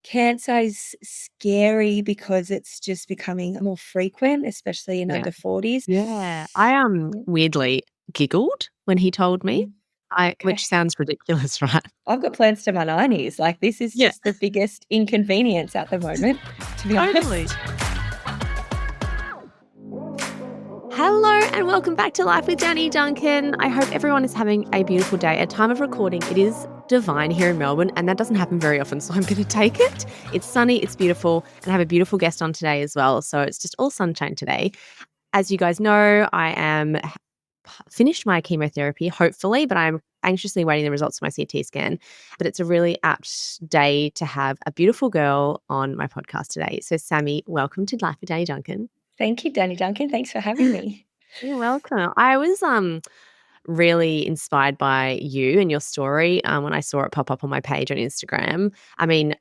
Cancer is scary because it's just becoming more frequent, especially in Yeah. under 40s. Yeah. I Mm, weirdly giggled when he told me. mm, Which okay. sounds ridiculous, right? I've got plans to my 90s. Like, this is Yeah, just the biggest inconvenience at the moment, to be totally. honest. Hello and welcome back to Life with Danni, Duncan. I hope everyone is having a beautiful day. At time of recording, it is divine here in Melbourne, and that doesn't happen very often, so I'm going to take it. It's sunny, it's beautiful, and I have a beautiful guest on today as well, so it's just all sunshine today. As you guys know, I am finished my chemotherapy, hopefully, but I'm anxiously waiting the results of my CT scan. But it's a really apt day to have a beautiful girl on my podcast today. So, Sami, welcome to Life with Danni, Duncan. Thank you, Danny Duncan. Thanks for having me. You're welcome. I was really inspired by you and your story when I saw it pop up on my page on Instagram. I mean,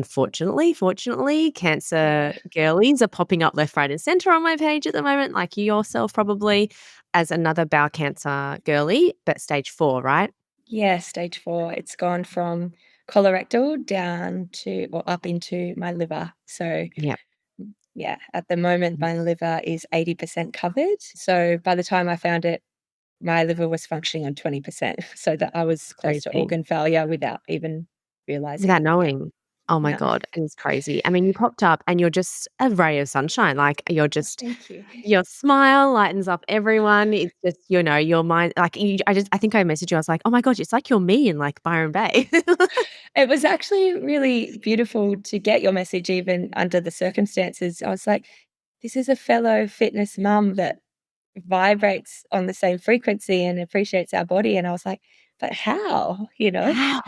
fortunately, cancer Yeah. girlies are popping up left, right, and center on my page at the moment, like you yourself probably, as another bowel cancer girly, but stage 4, right? Yeah, stage 4. It's gone from colorectal down to or up into my liver. So, Yeah. yeah, at the moment, my liver is 80% covered. So by the time I found it, my liver was functioning on 20%. So that I was close to Crazy. organ failure without even realizing Without it. Yeah. knowing. Oh my No. god, it is crazy. I mean, you popped up and you're just a ray of sunshine, like, Thank you. your smile lightens up everyone. It's just, your mind, like, I think I messaged you, I was like, "Oh my gosh, it's like you're me in, like, Byron Bay." It was actually really beautiful to get your message even under the circumstances. I was like, this is a fellow fitness mum that vibrates on the same frequency and appreciates our body. And I was like, but how? How?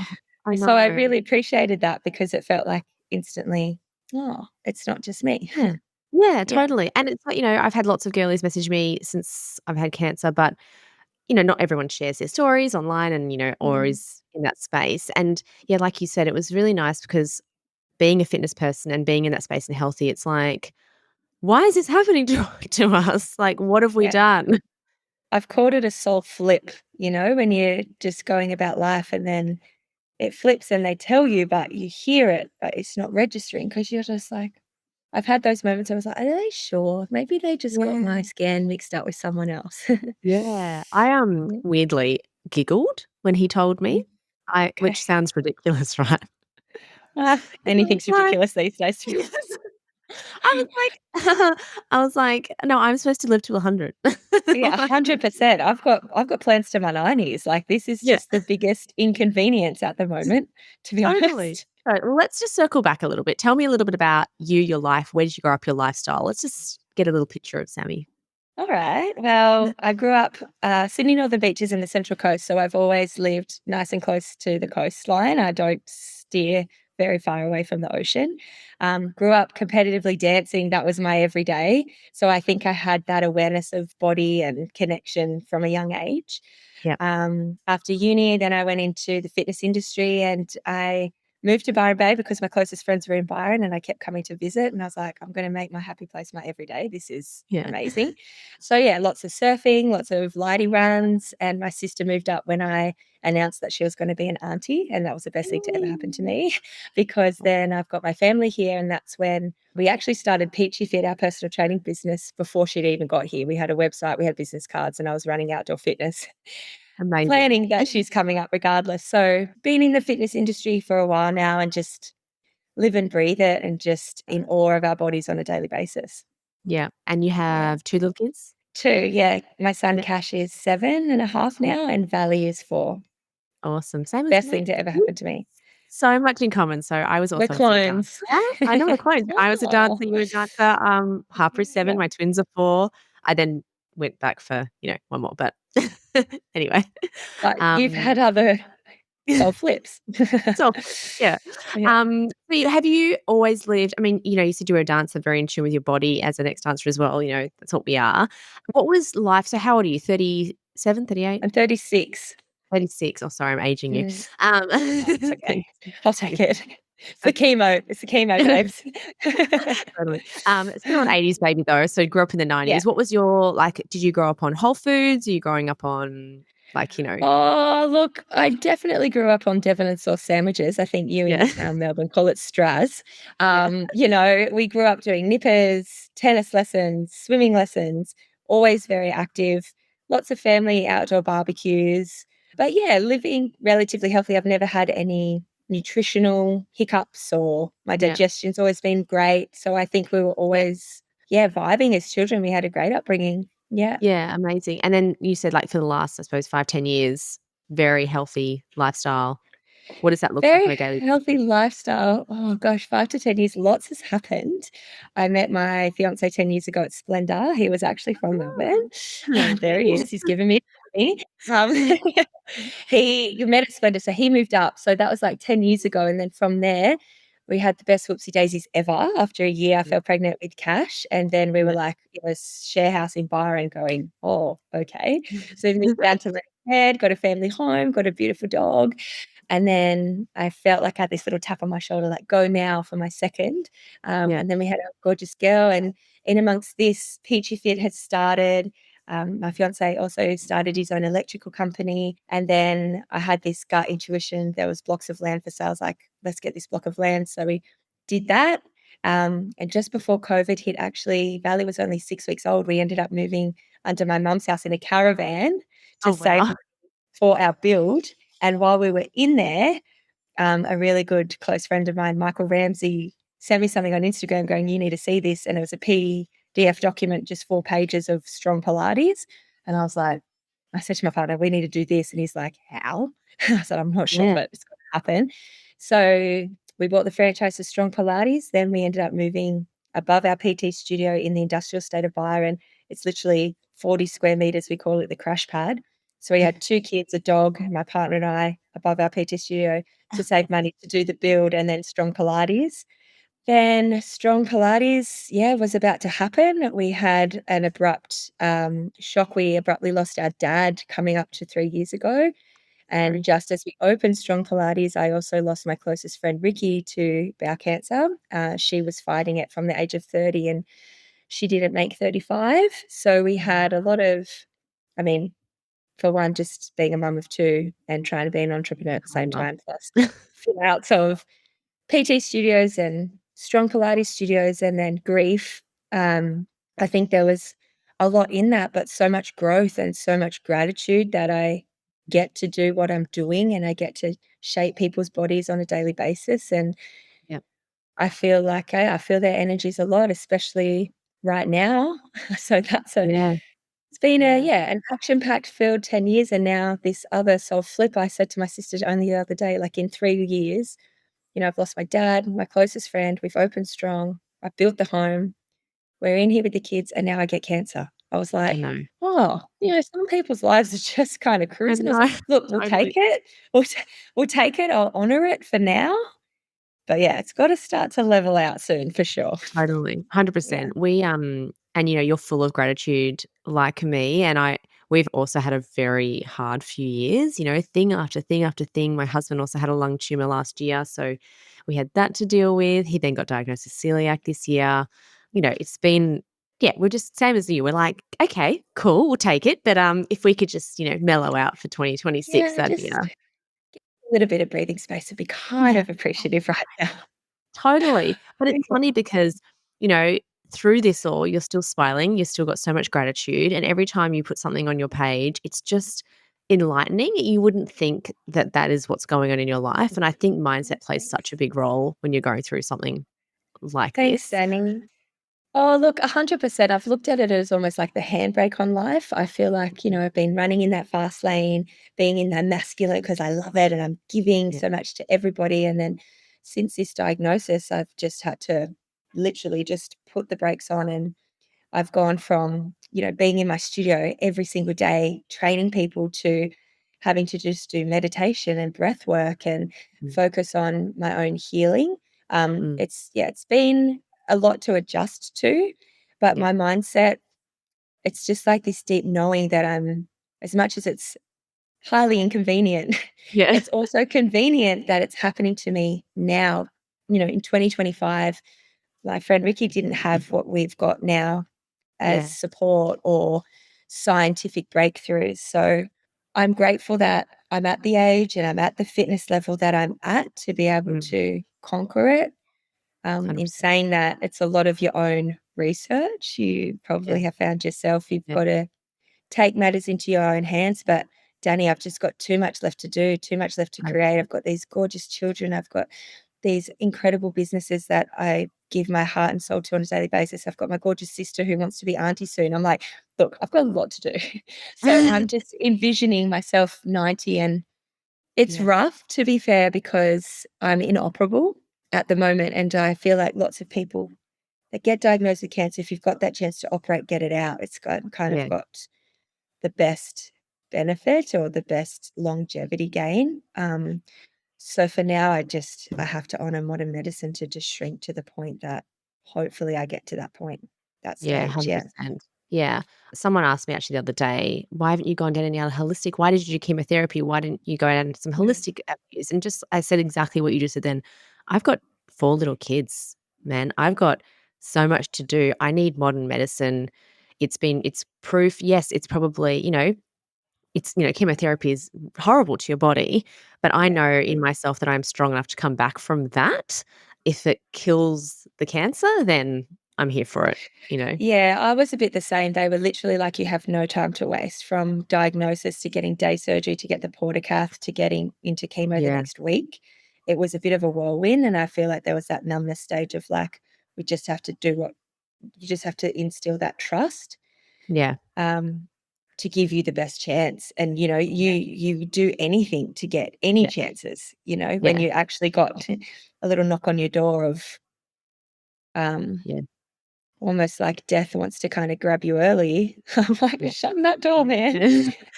I So I know. really appreciated that because it felt like instantly, oh, it's not just me. Yeah. Yeah, Yeah. totally. And it's like, I've had lots of girlies message me since I've had cancer, but, not everyone shares their stories online and, or Mm. is in that space. And yeah, like you said, it was really nice because being a fitness person and being in that space and healthy, it's like, why is this happening to us? Like, what have we Yeah. done? I've called it a soul flip, when you're just going about life and then it flips and they tell you, but you hear it, but it's not registering because you're just like, I've had those moments. I was like, are they sure? Maybe they just got Yeah. my scan mixed up with someone else. Yeah. I Mm, weirdly giggled when he told me. mm, Which okay. sounds ridiculous, right? I was Anything's like, ridiculous these days, to be yes. honest. I was like, "No, I'm supposed to live to 100." Yeah, Like, 100%. I've got plans to my 90s. Like, this is yeah, just the biggest inconvenience at the moment, to be totally. honest. Right, well, let's just circle back a little bit. Tell me a little bit about you, your life. Where did you grow up, your lifestyle? Let's just get a little picture of Sami. All right. Well, I grew up Sydney Northern Beaches in the Central Coast, so I've always lived nice and close to the coastline. I don't steer very far away from the ocean. Grew up competitively dancing. That was my everyday. So I think I had that awareness of body and connection from a young age. Yep. After uni, then I went into the fitness industry and I moved to Byron Bay because my closest friends were in Byron and I kept coming to visit. And I was like, I'm going to make my happy place my everyday. This is Yeah. amazing. So, yeah, lots of surfing, lots of lighty runs. And my sister moved up when I announced that she was going to be an auntie. And that was the best thing to ever happen to me because then I've got my family here. And that's when we actually started Peachy Fit, our personal training business, before she'd even got here. We had a website, we had business cards, and I was running outdoor fitness Amazing. planning that she's coming up regardless. So been in the fitness industry for a while now and just live and breathe it and just in awe of our bodies on a daily basis. Yeah, and you Yeah. have 2 little kids? 2, yeah. My son Yeah. Cash is 7.5 now and Valley is 4. Awesome. Same as Best me. thing to ever happen to me. So much in common. So I was We're also a singer dancer. clones. Yeah, I know we're close. I was a Oh. dancer, you were a dancer. Harper is 7, Yeah. my twins are 4. I then went back for, 1 more, but anyway. But you've Um, had other soul flips. so yeah. Yeah. Have you always lived, I mean, you said you were a dancer, very in tune with your body as an ex-dancer as well, that's what we are. What was life, so how old are you? 37, 38, I'm 36. 36? Oh, sorry, I'm aging you. Mm. Um, Oh, it's okay. 36. I'll take it. It's the Okay. chemo. It's the chemo, babes. Totally. Still an 80s baby though, so grew up in the Yeah. 90s. What was your, like, did you grow up on Whole Foods? Are you growing up on Like, you know. Oh, look, I definitely grew up on Devon and sauce sandwiches. I think you Yeah. in, Melbourne call it straws. Yeah. We grew up doing nippers, tennis lessons, swimming lessons, always very active, lots of family outdoor barbecues. But yeah, living relatively healthy. I've never had any nutritional hiccups or my Yeah. digestion's always been great. So I think we were always, yeah, vibing as children. We had a great upbringing. Yeah. Yeah, amazing. And then you said, like, for the last, I suppose, 5, 10 years, very healthy lifestyle. What does that look like on Very a daily healthy lifestyle. Oh gosh, 5 to 10 years, lots has happened. I met my fiancé 10 years ago at Splendor. He was actually from Melbourne. Oh, There he is. He's giving me um, you met at Splendor, so he moved up. So that was like 10 years ago. And then from there, we had the best whoopsie daisies ever. After a year, I yeah, fell pregnant with Cash. And then we were yeah. like, share house in Byron going, oh, okay. So we moved down to Leonard, got a family home, got a beautiful dog. And then I felt like I had this little tap on my shoulder, like, "Go now," for my second. Yeah. And then we had a gorgeous girl, and in amongst this, Peachy Fit had started. My fiancé also started his own electrical company, and then I had this gut intuition, there was blocks of land for sale. I was like, "Let's get this block of land." So we did that, and just before COVID hit, actually, Valley was only 6 weeks old, we ended up moving under my mum's house in a caravan to Oh, save wow. money for our build, and while we were in there, a really good close friend of mine, Michael Ramsey, sent me something on Instagram going, "You need to see this." And it was a PDF document, just 4 pages of strong Pilates. And I said to my partner, "We need to do this." And he's like, "How?" I said, "I'm not sure, Yeah. but it's going to happen." So we bought the franchise of Strong Pilates. Then we ended up moving above our PT studio in the industrial state of Byron. It's literally 40 square meters. We call it the crash pad. So we had 2 kids, a dog, my partner and I above our PT studio to save money to do the build, and then Strong Pilates. Then Strong Pilates, yeah, was about to happen. We had an abrupt, shock. We abruptly lost our dad coming up to 3 years ago, and Sorry. just as we opened Strong Pilates, I also lost my closest friend, Ricky, to bowel cancer. She was fighting it from the age of 30, and she didn't make 35. So we had a lot of, I mean, for one, just being a mum of 2 and trying to be an entrepreneur at the same Harder. time, plus fit outs of PT studios and strong Pilates studios, and then grief. I think there was a lot in that, but so much growth and so much gratitude that I get to do what I'm doing, and I get to shape people's bodies on a daily basis, and Yeah. I feel like I feel their energies a lot, especially right now. So Yeah. it's been Yeah. an action-packed filled 10 years, and now this other soul flip. I said to my sister only the other day, like, in 3 years, I've lost my dad, my closest friend, we've opened strong, I built the home, we're in here with the kids, and now I get cancer. I was I like, know. "Oh, some people's lives are just kinda I cruising." I was know. like, "Look, we'll take Totally. it. We'll take it, I'll honour it for now." But yeah, it's gotta start to level out soon for sure. Totally, Yeah. 100%. And, you know, you're full of gratitude like me, and we've also had a very hard few years, you know, thing after thing after thing. My husband also had a lung tumor last year, so we had that to deal with. He then got diagnosed with celiac this year. You know, it's been yeah, we're just same as you. We're like, "Okay, cool, we'll take it." But, if we could just, you know, mellow out for 2026, Yeah, that'd be just a little bit of breathing space would be kind yeah. of appreciative right now. Totally. But it's funny because, you know, through this all, you're still smiling, you've still got so much gratitude. And every time you put something on your page, it's just enlightening. You wouldn't think that that is what's going on in your life. And I think mindset plays such a big role when you're going through something like Thanks, this. Danny. Oh, look, 100%. I've looked at it as almost like the handbrake on life. I feel like, I've been running in that fast lane, being in that masculine because I love it and I'm giving Yeah. so much to everybody. And then since this diagnosis, I've just had to literally just put the brakes on, and I've gone from, being in my studio every single day, training people, to having to just do meditation and breath work and Mm, focus on my own healing. mm, It's been a lot to adjust to, but yeah. my mindset, it's just like this deep knowing that as much as it's highly inconvenient, Yeah. it's also convenient that it's happening to me now. In 2025, my friend Ricky didn't have what we've got now as Yeah. support or scientific breakthroughs. So I'm grateful that I'm at the age and I'm at the fitness level that I'm at to be able Mm, to conquer it. In 100%. saying that, it's a lot of your own research. You Yeah, probably have found yourself you've yeah, got to take matters into your own hands. But Danny, I've just got too much left to do, too much left to create. 100%. I've got these gorgeous children. I've got these incredible businesses that I give my heart and soul to on a daily basis. I've got my gorgeous sister who wants to be auntie soon. I'm like, look, I've got a lot to do. So I'm just envisioning myself 90, and it's Yeah, rough, to be fair, because I'm inoperable at the moment. And I feel like lots of people that get diagnosed with cancer, if you've got that chance to operate, get it out. It's got kind of yeah, got the best benefit or the best longevity gain. So for now, I have to honor modern medicine to just shrink to the point that hopefully I get to that point, that yeah, stage. Yeah. 100%. Yeah. Someone asked me actually the other day, "Why haven't you gone down any other holistic? Why did you do chemotherapy? Why didn't you go down some Mm. holistic avenues?" And just I said exactly what you just said then. I've got 4 little kids, man. I've got so much to do. I need modern medicine. It's proof. Yes, it's probably, chemotherapy is horrible to your body, but I Yeah. know in myself that I'm strong enough to come back from that. If it kills the cancer, then I'm here for it, you know? Yeah, I was a bit the same. They were literally like, you have no time to waste from diagnosis to getting day surgery to get the portacath to getting into chemo the Yeah, next week. It was a bit of a whirlwind. And I feel like there was that numbness stage of like, we just have to do what you just have to instill that trust yeah, um, to give you the best chance. And, you do anything to get any yeah, chances, when yeah, you actually got a little knock on your door of, um, yeah, almost like death wants to kinda grab you early. I'm like, yeah. "Shut that door, man."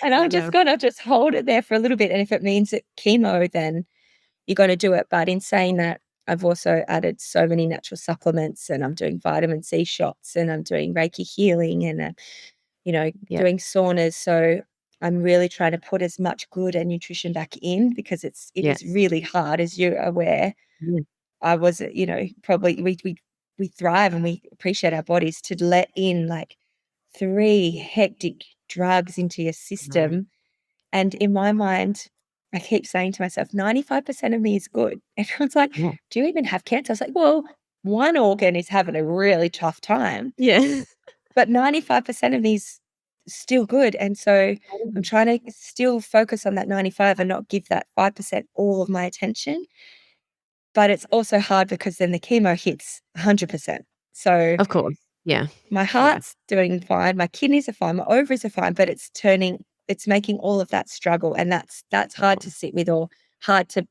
And I I'm just know. gonna just hold it there for a little bit, and if it means it chemo, then you're gonna do it. But in saying that, I've also added so many natural supplements, and I'm doing vitamin C shots, and I'm doing Reiki healing and, Yeah, doing saunas. So I'm really trying to put as much good and nutrition back in because it yeah, is really hard, as you're aware. yeah, I was, probably we thrive and we appreciate our bodies to let in like 3 hectic drugs into your no, system. And in my mind, I keep saying to myself, 95% of me is good. Everyone's like, yeah, "Do you even have cancer?" I was like, "Well, one organ is having a really tough time, yeah. but 95% of me's still good." And so I'm Totally. trying to still focus on that 95 and not give that 5% all of my attention. But it's also hard because then the chemo hits 100%. So Of course. Yeah, my yeah, heart's doing fine, my kidneys are fine, my ovaries are fine, but it's making all of that struggle, and that's of hard to course. sit with or hard to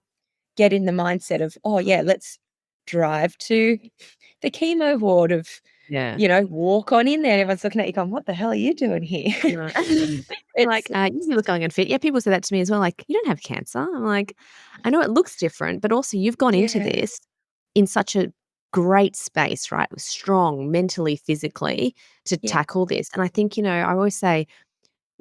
get in the mindset of, "Oh, yeah, let's drive to the chemo ward of," Yeah. walk on in there, and everyone's looking at you going, "What the hell are you doing here?" No. It's Like, "You look young and fit." Yeah, people say that to me as well, like, "You don't have cancer." I'm like, "I know it looks different, but also you've gone into yeah, this in such a great space, right? Strong mentally, physically to yeah, tackle this." And I think, I always say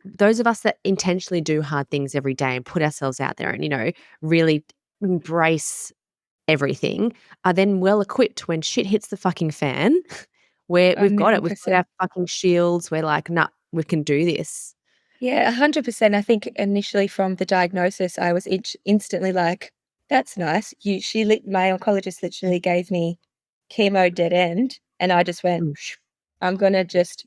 those of us that intentionally do hard things every day and put ourselves out there and, really embrace everything are then well equipped when shit hits the fucking fan. We've got it. We've got our 100%. fucking shields. We're like, "Nah, we can do this." Yeah, 100%. I think initially from the diagnosis, I was instantly like, "That's nice." My oncologist literally gave me chemo dead end, and I just went, Mm. "Phew, I'm gonna just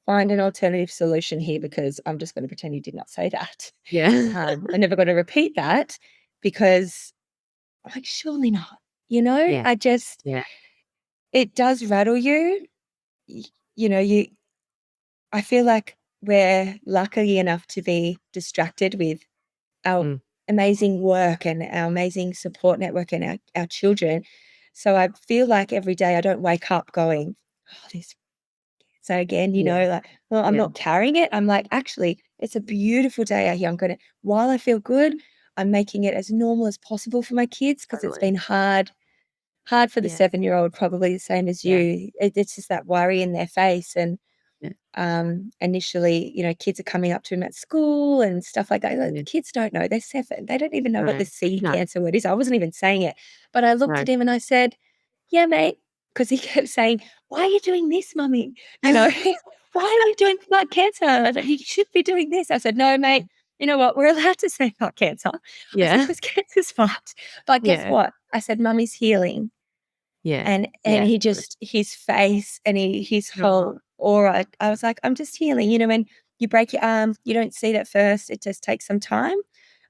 find an alternative solution here because I'm just gonna pretend you did not say that." Yeah. I'm never gonna repeat that because I'm like, "Surely not." Yeah. I just Yeah. it does rattle you. Y you know, you I feel like we're lucky enough to be distracted with our Mm. amazing work and our amazing support network and our children. So I feel like every day I don't wake up going, "Oh, this." So again, Yeah. like, well, I'm Yeah. not carrying it. I'm like, actually, it's a beautiful day out here. While I feel good, I'm making it as normal as possible for my kids because it's Totally. been hard for the Yeah. 7-year-old, probably the same as Yeah. you. It's just that worry in their face. And Yeah. initially, kids are coming up to him at school and stuff like that. Like, Yeah. kids don't know. They're 7. They don't even know what No. the C No. cancer word is. I wasn't even saying it. But I looked No. at him and I said, "Yeah, mate," because he kept saying, "Why are you doing this, mummy?" You know, "Why are you doing blood cancer?" I was like, "You should be doing this." I said, "No, mate. you know what? We're allowed to say about cancer. I said, Yeah. because cancer's fucked. But guess Yeah. what? I said, Mummy's healing. Yeah. And Yeah. he just his face and his Oh, whole aura, I was like, "I'm just healing." When you break your arm, you don't see it at first, it just takes some time.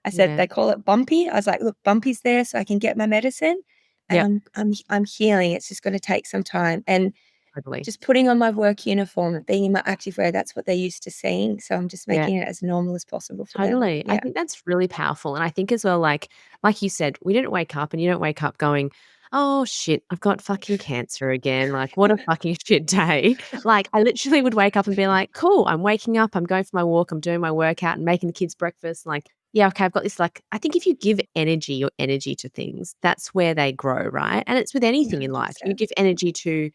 I said, yeah. "They call it bumpy." I was like, "Look, bumpy's there so I can get my medicine, and Yep. I'm healing. It's just gonna take some time." And Totally. just putting on my work uniform and being in my activewear, that's what they're used to seeing, so I'm just Yeah. making it as normal as possible for them. Totally. I Yeah. think that's really powerful, and I think as well, like you said, we didn't wake up and you don't wake up going, "Oh, shit, I've got fucking cancer again, like, what a fucking shit day." Like, I literally would wake up and be like, "Cool, I'm waking up, I'm going for my walk, I'm doing my workout and making the kids breakfast," like, "Yeah, okay, I've got this," like, I think if you give energy your energy to things, that's where they grow, right? And it's with anything in life. You 100%. give energy to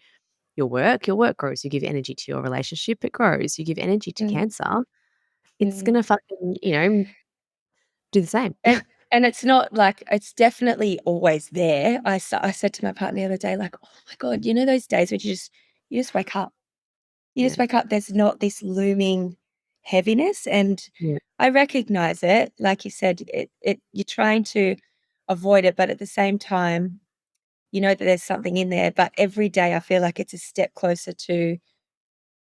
your work grows. You give energy to your relationship, it grows. You give energy to Mm, cancer, it's mm. gonna fucking, do the same. And it's not like it's definitely always there. I said to my partner the other day, like, "Oh my god, you know those days where you just wake up. You Yeah, just wake up, there's not this looming heaviness." And yeah, I recognize it. Like you said, it you're trying to avoid it, but at the same time, you know that there's something in there. But every day I feel like it's a step closer to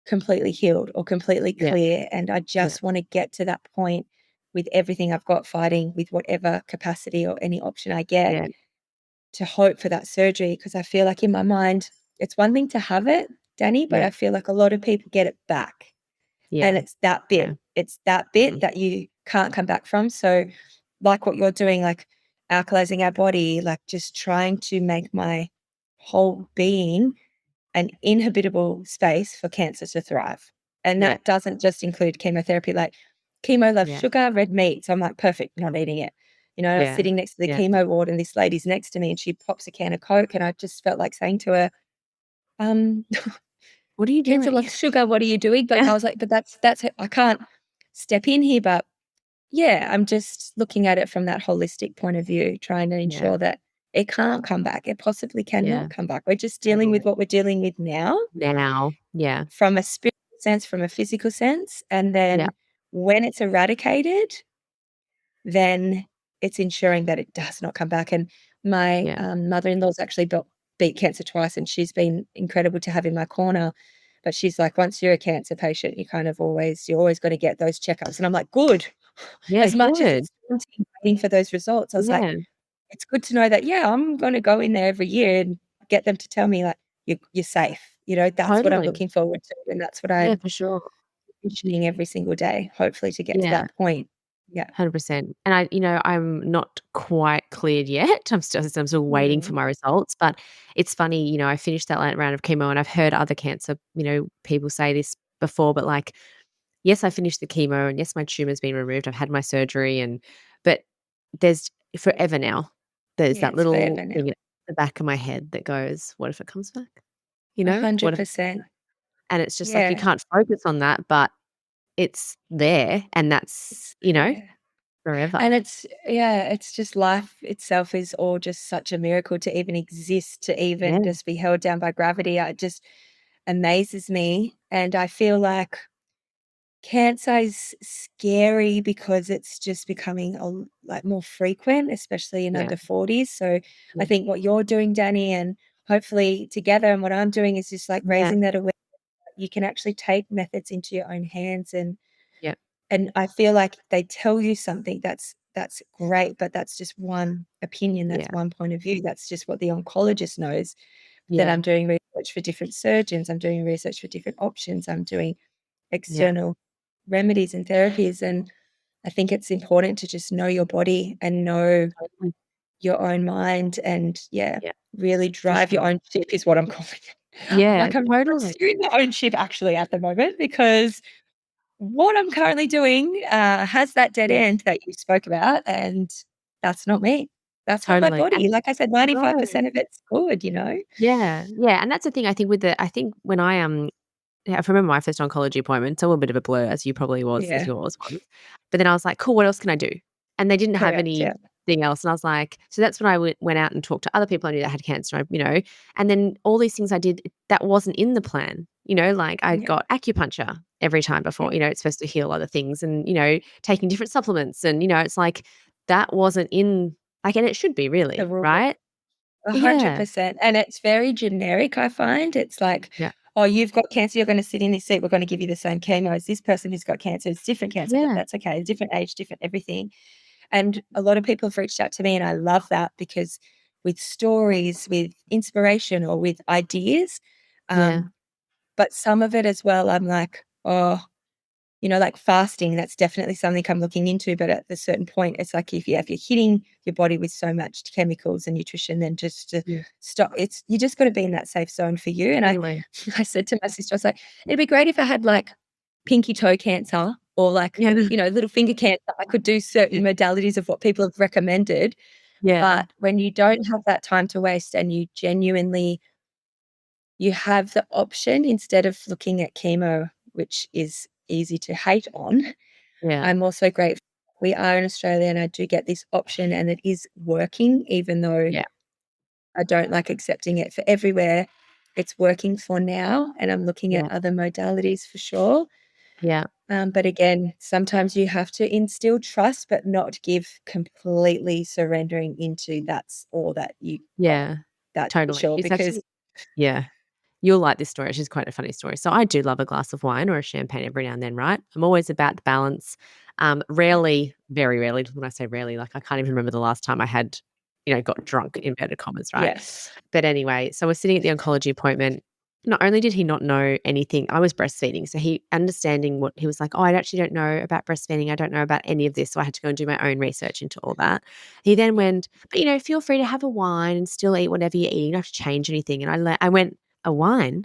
completely healed or completely yeah, clear, and I yeah, just wanna get to that point with everything I've got fighting with whatever capacity or any option I get yeah, to hope for that surgery. Because I feel like in my mind, it's one thing to have it, Danny, but yeah, I feel like a lot of people get it back, and yeah, it's that bit. yeah, It's that bit mhm, that you can't come back from, so, like what you're doing, like alkalizing our body, like just trying to make my whole being an inhabitable space for cancer to thrive. And yeah, that doesn't just include chemotherapy, like chemo loves yeah, sugar, red meat. So I'm like, perfect, not eating it. yeah, Sitting next to the yeah. chemo ward and this lady's next to me and she pops a can of Coke. And I just felt like saying to her, um, What are you cancer doing? loves sugar. What are you doing? But Yeah, I was like, but that's it. I can't step in here. But yeah, I'm just looking at it from that holistic point of view, trying to yeah, ensure that it can't come back. It possibly yeah, cannot come back. We're just dealing with totally. what we're dealing with now Now, yeah, from a spiritual sense, from a physical sense, and yeah, then when it's eradicated, then it's ensuring that it does not come back. And my, yeah, mother-in-law's actually beat cancer twice, and she's been incredible to have in my corner, but she's like, "Once you're a cancer patient, you're always gonna get those checkups," and I'm like, "Good." yeah, As much as good. it's daunting waiting for those results, I was like, Yeah, it's good to know that, yeah, I'm gonna go in there every year and get them to tell me, like, "You're safe." That's what I'm totally. looking forward to, and that's what Yeah, I'm for sure. envisioning every single day, hopefully to get to Yeah. that point. Yeah. 100%. And I'm not quite cleared yet. I'm still waiting for Mm. my results, but it's funny, I finished that round of chemo and I've heard other cancer, people say this before, but like, yes, I finished the chemo and yes, my tumor's been removed. I've had my surgery but there's forever now. There's Yeah, that it's little forever now. thing at the back of my head that goes, what if it comes back? What if, 100%. and it's just like, you Yeah, can't focus on that, but it's there and that's, it's there. forever. And it's just life itself is all just such a miracle to even exist, to even Yeah. just be held down by gravity. It just amazes me, and I feel like cancer is scary because it's just becoming more frequent, especially in Yeah. under 40s. So I Yeah. think what you're doing, Danny, and hopefully together, and what I'm doing is just like Yeah. raising that awareness. You can actually take methods into your own hands, Yeah. and I feel like they tell you something that's great, but that's just one opinion, that's Yeah. one point of view, that's just what the oncologist knows. Then Yeah. I'm doing research for different surgeons, I'm doing research for different options, I'm doing Yeah. external remedies and therapies, and I think it's important to just know your body and know Totally. your own mind and, yeah, Yeah. really For drive your sure. own ship is what I'm calling it. Yeah. Like, I'm Totally. steering my own ship actually at the moment because what I'm currently doing, has that dead Yeah. end that you spoke about, and that's not me. That's not my Totally. body. And Like I said, no. 95% of it's good, you know? Yeah. Yeah. And that's the thing I think I think when yeah, I remember my first oncology appointment, it's all a bit of a blur as you probably was as Yeah, yours was. But then I was like, "Cool, what else can I do?" And they didn't have correct, anything yeah. else, and I was like, so that's when I went out and talked to other people I knew that had cancer, and then all these things I did, that wasn't in the plan. like I Yeah. got acupuncture every time before, Yeah. it's supposed to heal other things and, taking different supplements and, it's like that wasn't in like, and it should be The really, rule book. right? Yeah. 100%, and it's very generic, I find. It's like, Yeah. "Oh, you've got cancer, you're gonna sit in this seat, we're gonna give you the same chemo as this person who's got cancer. It's different cancer, but Yeah. that's okay, different age, different everything." And a lot of people have reached out to me, and I love that because with stories, with inspiration, or with ideas, Yeah. um, but some of it as well, I'm like, "Oh," like fasting, that's definitely something I'm looking into, but at a certain point, it's like if you're hitting your body with so much chemicals and nutrition, then just to Yeah. stop. It's you just gotta be in that safe zone for you, and I Totally. I said to my sister, I was like, "It'd be great if I had, like, pinky toe cancer or, like, Yeah. little finger cancer. I could do Yeah. certain modalities of what people have recommended." Yeah. But when you don't have that time to waste and you have the option instead of looking at chemo, which is easy to hate on. Yeah. I'm also grateful we are in Australia and I do get this option and it is working, even though Yeah. I don't like accepting it for everywhere. It's working for now, and I'm looking at Yeah. other modalities for sure. Yeah. But again, sometimes you have to instill trust, but not give completely surrendering into that's all that you got. Yeah. That's for Totally. sure. It's Because actually yeah. You'll like this story. She's quite a funny story. So I do love a glass of wine or a champagne every now and then, right? I'm always about the balance. Rarely, very rarely, when I say rarely, like I can't even remember the last time I had, got drunk, inverted commas, right? yeah, But anyway, so we're sitting at the oncology appointment. Not only did he not know anything, I was breastfeeding. So he understanding what he was like, oh, I actually don't know about breastfeeding. I don't know about any of this. So I had to go and do my own research into all that. He then went, but feel free to have a wine and still eat whatever you're eating. You don't have to change anything. And I went, a wine?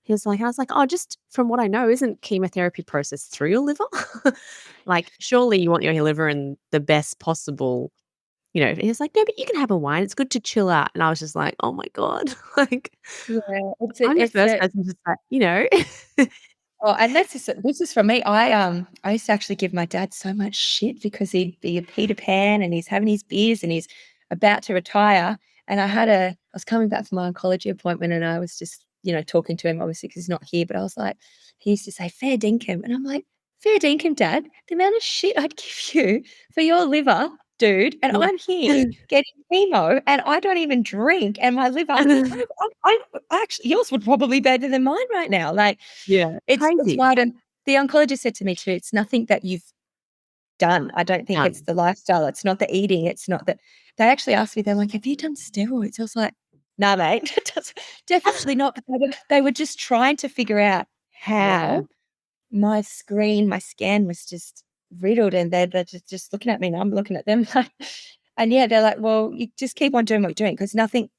He was like I was like, "Oh, just from what I know, isn't chemotherapy processed through your liver? Like, surely you want your liver in the best possible." He was like, "No, but you can have a wine. It's good to chill out." And I was just like, "Oh my god." Like, yeah, it's I'm the it's first a person to say. oh, and this is from me. I used to actually give my dad so much shit because he'd be a Peter Pan and he's having his beers and he's about to retire. And I was coming back from my oncology appointment and I was just, talking to him obviously because he's not here, but I was like, he used to say, fair dinkum. And I'm like, fair dinkum, Dad, the amount of shit I'd give you for your liver, dude. And Yeah. I'm here getting chemo and I don't even drink and my liver, I actually, yours would probably be better than mine right now. Like, Yeah, it's crazy. wild, and the oncologist said to me too, "It's nothing that you've done. I don't think it's Done. the lifestyle, it's not the eating, it's not the." They actually asked me, they're like, "Have you done steroids?" I was like, "Nah, mate, definitely not." But they were just trying to figure out Yeah, how my scan was just riddled, and they're just looking at me, and I'm looking at them like and yeah, they're like, "Well, you just keep on doing what you're doing because nothing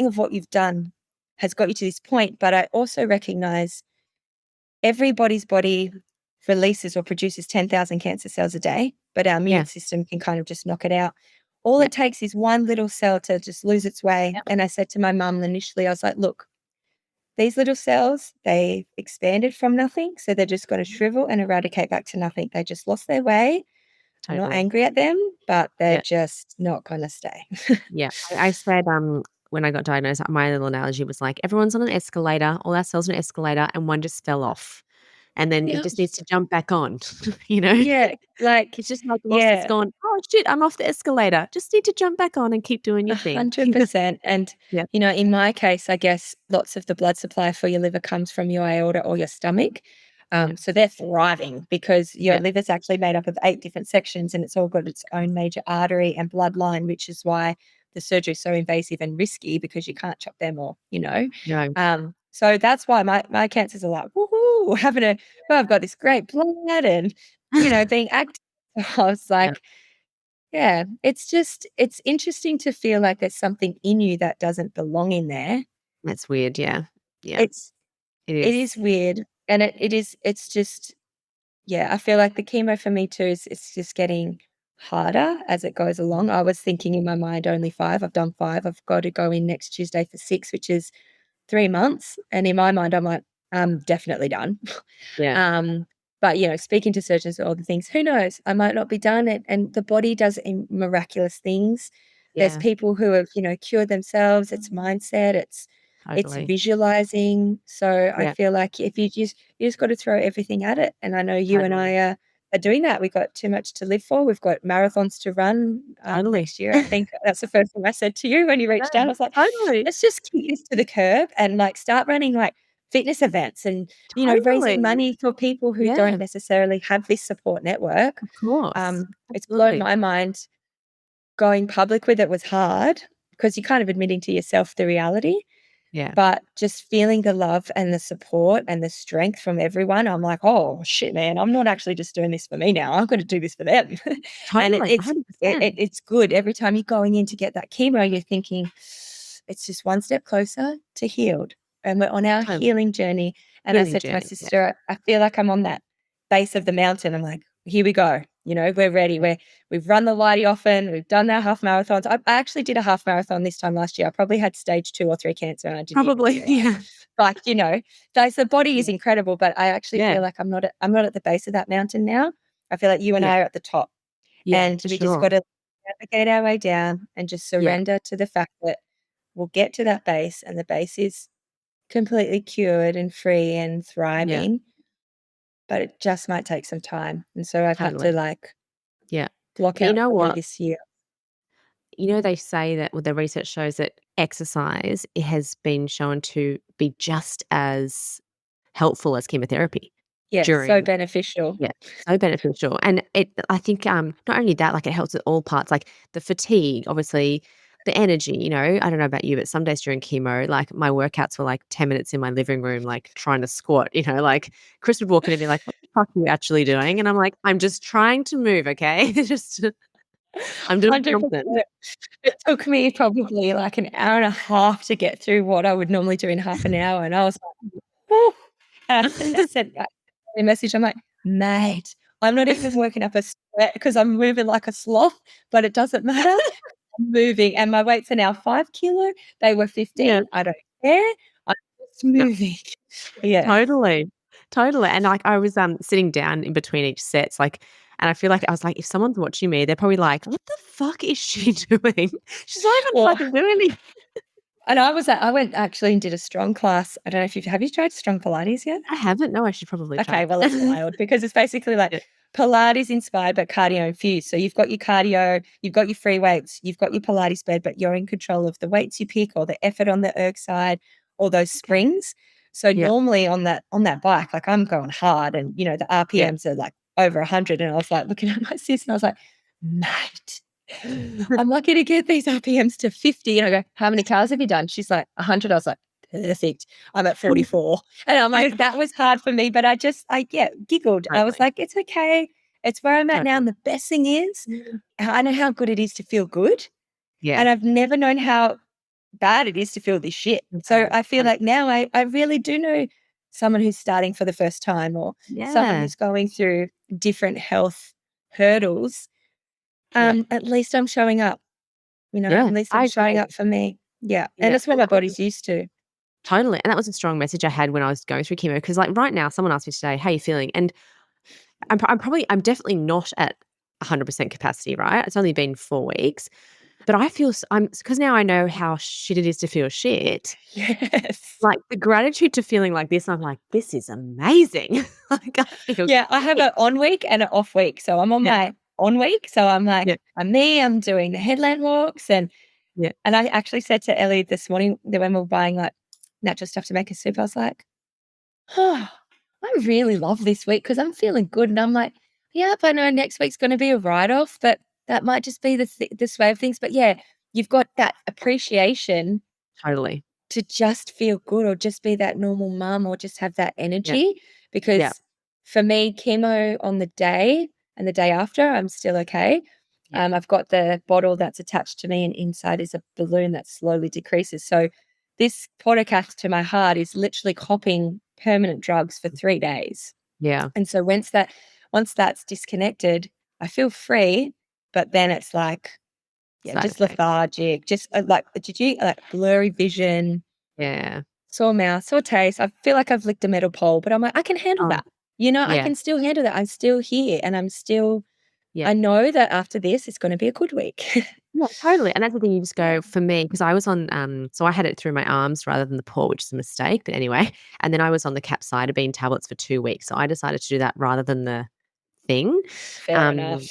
of what you've done has got you to this point." But I also recognize everybody's body releases or produces 10,000 cancer cells a day, but our immune yeah, system can kind of just knock it out. All yeah, it takes is one little cell to just lose its way. yep, And I said to my mum initially, I was like, look, these little cells, they expanded from nothing. So they're just going to shrivel and eradicate back to nothing. They just lost their way. I'm not totally. angry at them, but they're Yeah, just not going to stay. yeah. I said, when I got diagnosed, my little analogy was like, everyone's on an escalator, all our cells on an escalator, and one just fell off. And then it Yeah. just needs to jump back on, you know? Yeah. Like, It's just like lost it's yeah. gone, "Oh, shit, I'm off the escalator." Just need to jump back on and keep doing your thing. 100%. And, Yeah, in my case, I guess lots of the blood supply for your liver comes from your aorta or your stomach. yeah, So they're thriving because your yeah, liver's actually made up of 8 different sections and it's all got its own major artery and bloodline, which is why the surgery is so invasive and risky because you can't chop them or. no, So that's why my cancers are like, woohoo, well, I've got this great blood and, being active. I was yeah, like, yeah, it's interesting to feel like there's something in you that doesn't belong in there. that's weird, yeah, yeah, It's it it is. is weird, and it's just yeah, I feel like the chemo for me too is it's just getting harder as it goes along. I was thinking in my mind only 5, I've done 5, I've got to go in next Tuesday for 6, which is 3 months, and in my mind, I'm like, "I'm definitely done." Yeah, Um, but, speaking to surgeons, all the things, who knows? I might not be done, and the body does miraculous things. There's yeah, people who have, cured themselves. It's mindset. It's it's Totally. visualizing. So I Yeah, feel like if you just got to throw everything at it. And I know you and totally. I are doing that. We've got too much to live for. We've got marathons to run Totally. next year. I think that's the first thing I said to you when you Yeah, reached out. I was like, totally. let's just kick this to the curb and like start running like fitness events and raising Totally. money for people who don't Yeah, necessarily have this support network. of course. It's blown Absolutely. my mind. Going public with it was hard because you're kind of admitting to yourself the reality, Yeah, but just feeling the love and the support and the strength from everyone, I'm like, "Oh, shit, man, I'm not actually just doing this for me now, I'm gonna do this for them." And totally. 100%. it's good. Every time you're going in to get that chemo, you're thinking, "It's just one step closer to healed, and we're on our Totally. healing journey." And I Healing said to my journey. Yeah. sister, "I feel like I'm on that base of the mountain." I'm like, "Here we go. We're ready. Yeah. We've run the Lighty often. We've done our half marathons." I actually did a half marathon this time last year. I probably had stage 2 or 3 cancer, and I didn't even Probably. realize. Yeah. Like, the body is Yeah. incredible, but I actually Yeah. feel like I'm not at the base of that mountain now. I feel like you and Yeah. I are at the top, Yeah, and for we just sure. gotta navigate our way down and just Yeah. surrender to the fact that we'll get to that base, and the base is completely cured and free and Yeah. thriving, but it just might take some time. And so I've had to, Totally. like, Yeah. block But you out know probably what? this year. They say that the research shows that exercise, it has been shown to be just as helpful as chemotherapy Yeah, so during. beneficial. Yeah, so beneficial, and I think, not only that, like, it helps with all parts, like, the fatigue, obviously, the energy, I don't know about you, but some days during chemo, like, my workouts were, like, 10 minutes in my living room, like, trying to squat, like, Chris would walk in and be like, "What the fuck are you actually doing?" And I'm like, "I'm just trying to move, okay? Just I'm doing 100%. something." It took me probably, like, an hour and a half to get through what I would normally do in half an hour, and I was like, "Woo." And I sent back a message, I'm like, "Mate, I'm not even working up a sweat because 'cause I'm moving like a sloth, but it doesn't matter. I'm moving, and my weights are now 5 kilo. They were Yeah. 15. I don't care. I'm just moving." Yeah. Totally. Totally, and, like, I was, sitting down in between each sets, like, and I feel like I was like, if someone's watching me, they're probably like, "What the fuck is she doing? She's not even Well, fucking doing anything." and I went actually and did a strong class. I don't know if have you tried strong Pilates yet? I haven't. No, I should probably Okay, try. well, it's wild because it's basically like Yeah, Pilates inspired, but cardio infused. So you've got your cardio, you've got your free weights, you've got your Pilates bed, but you're in control of the weights you pick or the effort on the erg side or those okay. springs. So Yeah, normally on that bike, like I'm going hard and the yeah. RPMs are like over 100. And I was like looking at my sis and I was like, mate, I'm lucky to get these RPMs to 50. And I go, how many cars have you done? She's like, 100. I was like, perfect. I'm at 44. And I'm Yeah, like, that was hard for me, but yeah, giggled. I was totally, like, it's okay. It's where I'm at now. totally. And the best thing is, Mm. I know how good it is to feel good. Yeah, And I've never known how bad it is to feel this shit. So bad. I feel like now I really do know someone who's starting for the first time or someone Yeah, who's going through different health hurdles. yeah, At least I'm showing up, yeah. at least I'm I showing agree. up for me. Yeah. And Yeah, it's what and my that was body's used to. totally, and that was a strong message I had when I was going through chemo. Because, like, right now, someone asked me today, "How you feeling?" And I'm definitely not at 100% capacity, right? It's only been 4 weeks, but I feel I'm because now I know how shit it is to feel shit, Yes. like, the gratitude to feeling like this, I'm like, "This is amazing." Like, I feel Yeah, I have great. an on week and an off week. So I'm on Yeah, my on week. So I'm yeah, like, I'm me, I'm doing the headland walks yeah, and I actually said to Ellie this morning that when we were buying like natural stuff to make a soup, I was like, oh, I really love this week because I'm feeling good. And I'm like, yep, I know next week's going to be a write off, but that might just be the sway of things. But yeah, you've got that appreciation totally. to just feel good or just be that normal mum or just have that Yeah, energy. yeah, Because for me, chemo on the day and the day after, I'm still okay. yeah, I've got the bottle that's attached to me, and inside is a balloon that slowly decreases. So this podcast to my heart is literally copping permanent drugs for 3 days. yeah, And so once that's disconnected, I feel free, but then it's like, yeah, side just effects. lethargic, just like like blurry vision, Yeah. sore mouth, sore taste. I feel like I've licked a metal pole, but I'm like, I can handle Oh, that. I yeah, can still handle that. I'm still here and I'm still Yeah. I know that after this, it's gonna be a good week. Yeah, totally, and that's the thing you just go for me because I was on, so I had it through my arms rather than the paw, which is a mistake, but anyway, and then I was on the capecitabine tablets for 2 weeks, so I decided to do that rather than the thing, Fair um, enough.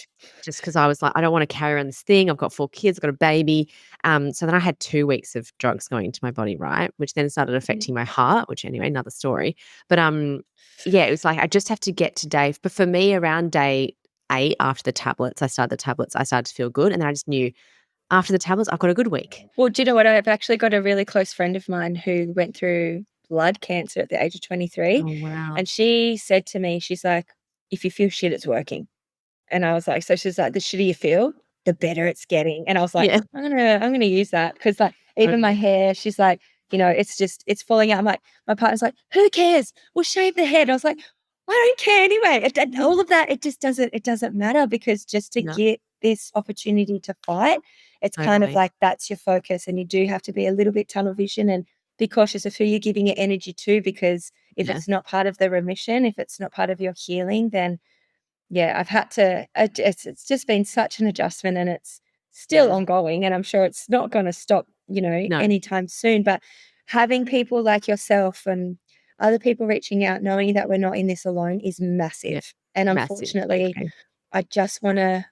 just because I was like, "I don't wanna carry around this thing, I've got 4 kids, I've got a baby," so then I had 2 weeks of drugs going into my body, right, which then started Mhm. affecting my heart, which anyway, another story, but, yeah, it was like I just have to get to day but for me, around day 8 after the tablets, I started to feel good, and then I just knew after the tablets, I've got a good week. Well, do you know what? I've actually got a really close friend of mine who went through blood cancer at the age of 23, Oh, wow. and she said to me, she's like, "If you feel shit, it's working." And I was like, so she's like, "The shittier you feel, the better it's getting." And I was like, Yeah, I'm gonna use that because like even my totally. hair, she's like, it's just it's falling out. I'm like, my partner's like, "Who cares? We'll shave the head." I was like, I don't care anyway. All of that, it doesn't matter because just to No, get this opportunity to fight, it's kind of totally. like that's your focus, and you do have to be a little bit tunnel vision and be cautious of who you're giving your energy to because if Yeah, it's not part of the remission, if it's not part of your healing, then yeah, I've had to it's just been such an adjustment and it's still yeah. ongoing and I'm sure it's not gonna stop, No, anytime soon, but having people like yourself and other people reaching out, knowing that we're not in this alone is yeah. massive. And Massive, I unfortunately, agree. I just wanna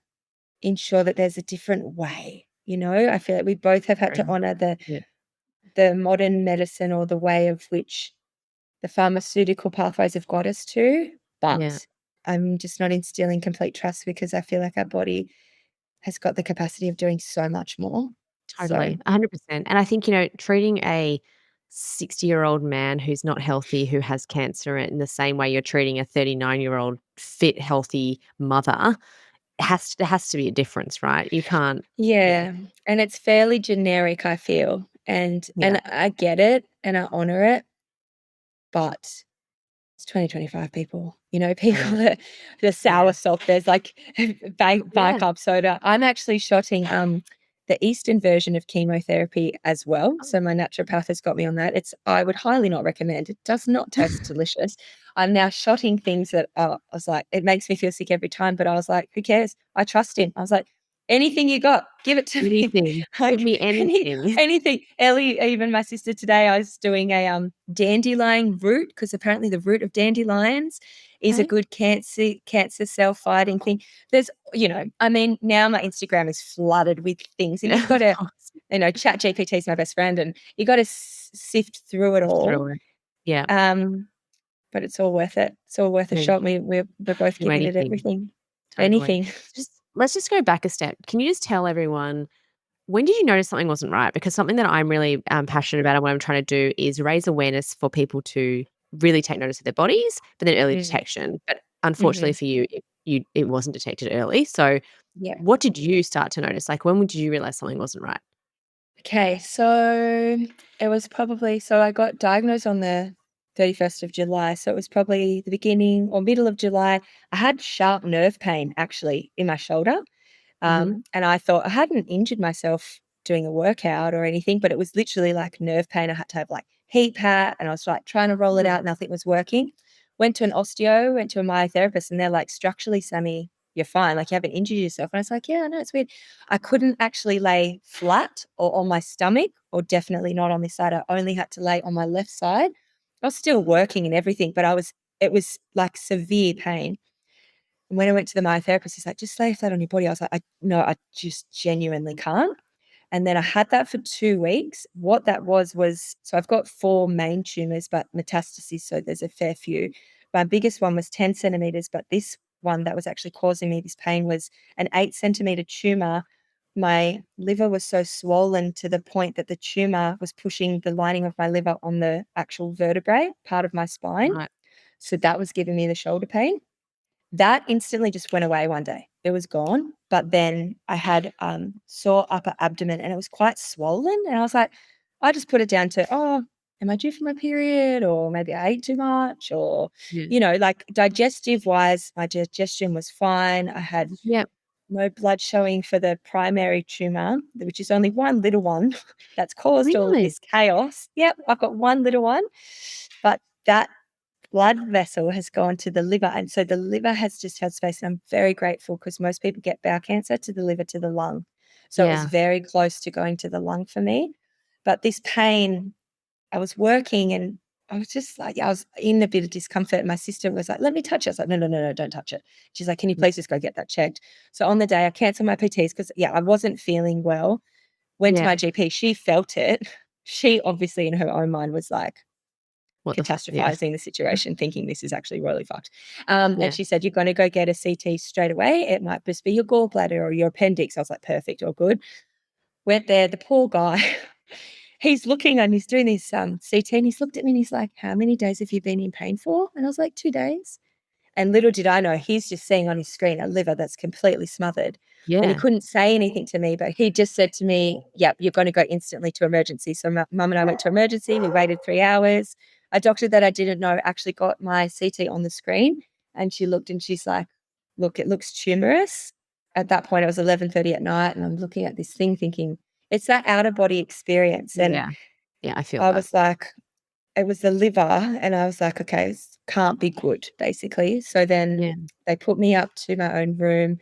ensure that there's a different way, I feel like we both have had Very to much. honor the Yeah, the modern medicine or the way of which the pharmaceutical pathways have got us to, yeah, but I'm just not instilling complete trust because I feel like our body has got the capacity of doing so much more. So, totally, 100%, and I think, treating a 60-year-old man who's not healthy, who has cancer in the same way you're treating a 39-year-old fit, healthy mother, there has to be a difference, right? You can't yeah, yeah, and it's fairly generic, I feel, and yeah. I get it and I honor it, but it's 2025 people, I people know. that the Yeah. sour salt, there's like Yeah. bicarb soda. I'm actually shotting, the Eastern version of chemotherapy as well, Oh. so my naturopath has got me on that. I would highly not recommend. It does not taste delicious. I'm now shotting things that, I was like, it makes me feel sick every time, but I was like, "Who cares? I trust him." I was like, "Anything you got, give it to me." Anything. Give Like, me anything. anything. Ellie, even my sister today, I was doing a, dandelion root because apparently the root of dandelions is a Okay. good cancer cell fighting thing. There's I mean, now my Instagram is flooded with things and you've Yeah, of gotta course. ChatGPT is my best friend and you gotta sift through it Sift all. through it. Yeah. Um, but it's all worth it. It's all worth a It is. shot. We're both Do giving it anything. everything. Totally. Anything. Let's just go back a step. Can you just tell everyone when did you notice something wasn't right? Because something that I'm really, passionate about and what I'm trying to do is raise awareness for people to really take notice of their bodies, but then early Mm, detection. But unfortunately mhm. for you, it wasn't detected early. So Yeah. what did you start to notice? Like, when would you realize something wasn't right? Okay, so it was probably so I got diagnosed on the 31st of July, so it was probably the beginning or middle of July. I had sharp nerve pain actually in my shoulder. Mhm. And I thought I hadn't injured myself doing a workout or anything, but it was literally like nerve pain. I had to have like heat pat and I was like trying to roll it Mm. out, nothing was working. Went to an osteo, went to a myotherapist, and they're like, structurally, Sammy, you're fine. Like you haven't injured yourself. And I was like, yeah, I know it's weird. I couldn't actually lay flat or on my stomach, or definitely not on this side. I only had to lay on my left side. I was still working and everything, but it was like severe pain. And when I went to the myotherapist, he's like, just lay flat on your body. I was like, no, I just genuinely can't. And then I had that for 2 weeks. What that was so I've got 4 main tumors, but metastases, so there's a fair few. My biggest one was 10 centimeters, but this one that was actually causing me this pain was an 8-centimeter tumor. My liver was so swollen to the point that the tumor was pushing the lining of my liver on the actual vertebrae, part of my spine. Right. So that was giving me the shoulder pain. That instantly just went away one day. It was gone, but then I had, sore upper abdomen and it was quite swollen, and I was like I just put it down to, "Oh, am I due for my period?" Or maybe I ate too much or, Yeah. like digestive-wise, my digestion was fine. I had Yep. no blood showing for the primary tumor, which is only one little one that's caused all of Really? this chaos. Yep, I've got one little one, but that blood vessel has gone to the liver. And so the liver has just held space. And I'm very grateful because most people get bowel cancer to the liver, to the lung. So it was Yeah. very close to going to the lung for me. But this pain, I was working and I was just like, I was in a bit of discomfort. My sister was like, let me touch it. I was like, no, no, no, no, don't touch it. She's like, can you please just go get that checked? So on the day I canceled my PTs because, I wasn't feeling well. Went to Yeah. my GP. She felt it. She obviously in her own mind was like, What the fuck? Yeah. catastrophizing the situation, thinking this is actually really fucked. Yeah. And she said, you're going to go get a CT straight away. It might just be your gallbladder or your appendix. I was like, perfect, all good. Went there, the poor guy, he's looking and he's doing this CT and he's looked at me and he's like, how many days have you been in pain for? And I was like, 2 days. And little did I know, he's just seeing on his screen a liver that's completely smothered. And he Yeah. couldn't say anything to me, but he just said to me, yep, you're going to go instantly to emergency. So mum and I went to emergency. We waited 3 hours. A doctor that I didn't know actually got my CT on the screen. And she looked and she's like, look, it looks tumorous. At that point, it was 11:30 at night. And I'm looking at this thing thinking, it's that out of body experience. And Yeah. Yeah. I feel I that. was like, it was the liver, and I was like, okay, this can't be good, basically. So then Yeah. they put me up to my own room,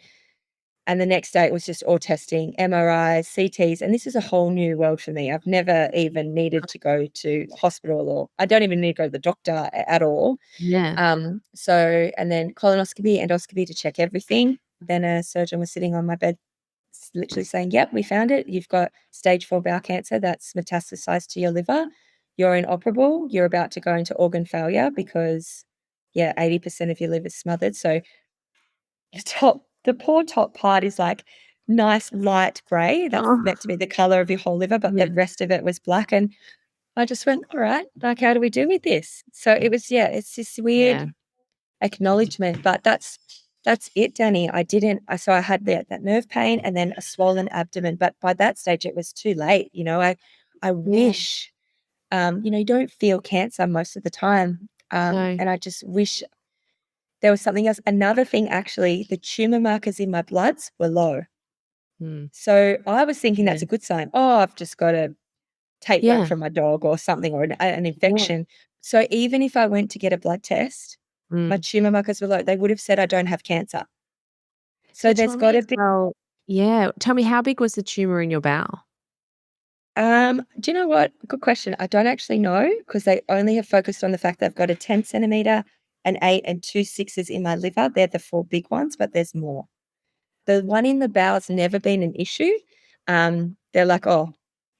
and the next day it was just all testing, MRIs, CTs, and this is a whole new world for me. I've never even needed to go to hospital, or I don't even need to go to the doctor at all. Yeah. And then colonoscopy, endoscopy to check everything. Then a surgeon was sitting on my bed literally saying, yep, we found it. You've got stage 4 bowel cancer that's metastasized to your liver. You're inoperable. You're about to go into organ failure because, 80% of your liver's smothered. So the poor top part is like nice light gray. That's Oh. meant to be the color of your whole liver, but Yeah. the rest of it was black. And I just went, all right, like, how do we do with this? So it was, it's this Yeah. weird acknowledgement, but that's it, Danny. So I had that nerve pain and then a swollen abdomen, but by that stage it was too late. I Yeah. wish, you don't feel cancer most of the time. No. And I just wish there was something else. Another thing, actually, the tumor markers in my bloods were low. Mm. So I was thinking Yeah. that's a good sign. Oh, I've just got a tape rack Yeah. from my dog or something, or an Yeah. infection. So even if I went to get a blood test, my Mm. tumor markers were low. They would have said I don't have cancer. So So there's tell me got to as be. well. Yeah. Tell me, how big was the tumor in your bowel? Do you know what? Good question. I don't actually know because they only have focused on the fact that I've got a 10 centimeter, an 8, and 2 6s in my liver. They're the 4 big ones, but there's more. The one in the bowel's never been an issue. They're like, oh,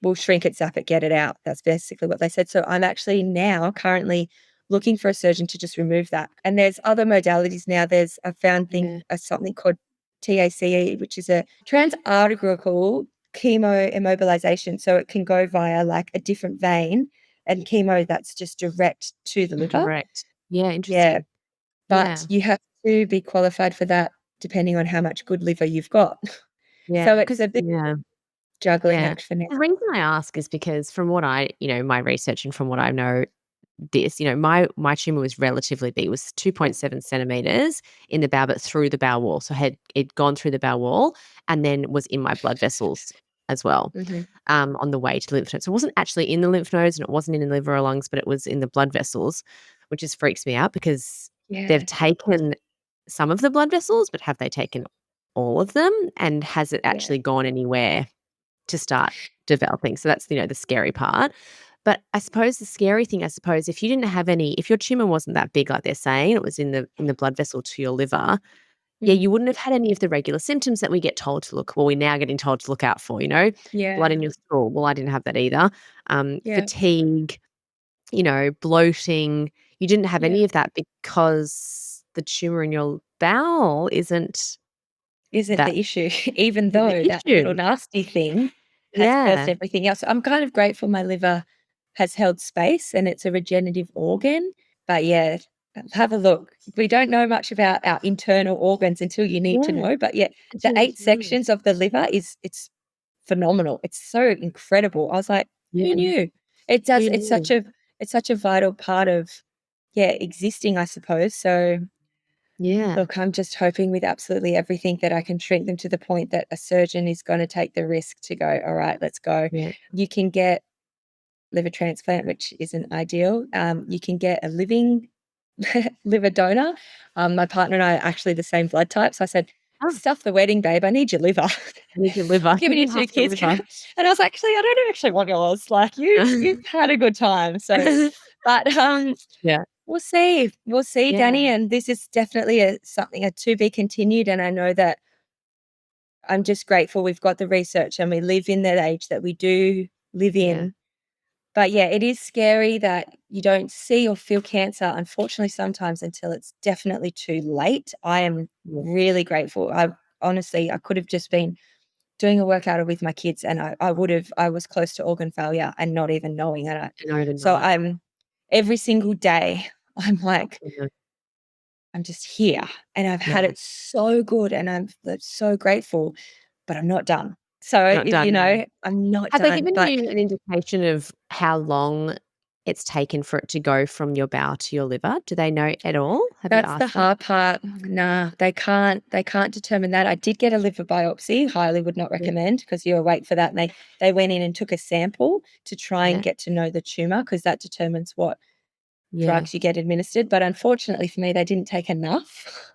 we'll shrink it, zap it, get it out. That's basically what they said. So I'm actually now currently looking for a surgeon to just remove that. And there's other modalities now. I found Yeah. something called TACE, which is a transarterial chemo immobilization. So it can go via like a different vein and chemo that's just direct to the liver. Direct. Yeah. Yeah. Interesting. But Yeah. you have to be qualified for that depending on how much good liver you've got. Yeah. So it's Because a bit yeah. juggling Yeah. act for now. The reason I ask is because from what my research and from what I know, my tumor was relatively big. It was 2.7 centimeters in the bowel, but through the bowel wall. So it gone through the bowel wall and then was in my blood vessels as well, Mhm. on the way to the lymph nodes. So it wasn't actually in the lymph nodes and it wasn't in the liver or lungs, but it was in the blood vessels, which just freaks me out because they've Yeah, taken some of the blood vessels, but have they taken all of them? And has it yeah, actually gone anywhere to start developing? So that's, the scary part. But I suppose the scary thing, if you didn't have if your tumor wasn't that big, like they're saying, it was in the blood vessel to your liver, yeah, mm, you wouldn't have had any of the regular symptoms that we get told to we're now getting told to look out for, blood yeah, in your stool. Well, I didn't have that either. yeah, Fatigue, bloating. You didn't have yeah. any of that because the tumor in your bowel isn't Isn't that the issue, even the though that little issue. nasty thing has birthed Yeah. everything else. So I'm kind of grateful my liver has held space and it's a regenerative organ. But yeah, have a look. We don't know much about our internal organs until you need to Yeah. know. But yeah, the Until 8 you sections of the liver it's phenomenal. It's so incredible. I was like, who Yeah. knew? It does. Who knew? It's such a vital part of, existing, I suppose. So Yeah. look, I'm just hoping with absolutely everything that I can shrink them to the point that a surgeon is going to take the risk to go, all right, let's go. Yeah. You can get liver transplant, which isn't ideal. You can get a living liver donor. My partner and I are actually the same blood type. So I said, Oh, stuff the wedding, babe. I need your liver. I need your liver. Giving you You 2 have some kids. liver. And I was like, "Actually, I don't actually want yours. Like, you've had a good time." So, but, Yeah. we'll see. We'll see, Yeah. Danny, and this is definitely something to be continued, and I know that I'm just grateful we've got the research and we live in that age that we do live Yeah. in. But, yeah, it is scary that you don't see or feel cancer, unfortunately, sometimes until it's definitely too late. I am Yeah. really grateful. I could have just been doing a workout with my kids and I was close to organ failure and not even knowing it. And So overnight. I'm every single day, I'm like, Yeah. I'm just here and I've had Yeah. it so good and I'm like, so grateful, but I'm not done. So, Not done. I'm not Have they done, given but you an indication of how long it's taken for it to go from your bowel to your liver? Do they know at all? Have you that's the asked that? hard part. Nah, they can't determine that. I did get a liver biopsy, highly would not Yeah. recommend because you wait for that. And they went in and took a sample to try and Yeah. get to know the tumor because that determines what Yeah. drugs you get administered. But unfortunately for me, they didn't take enough.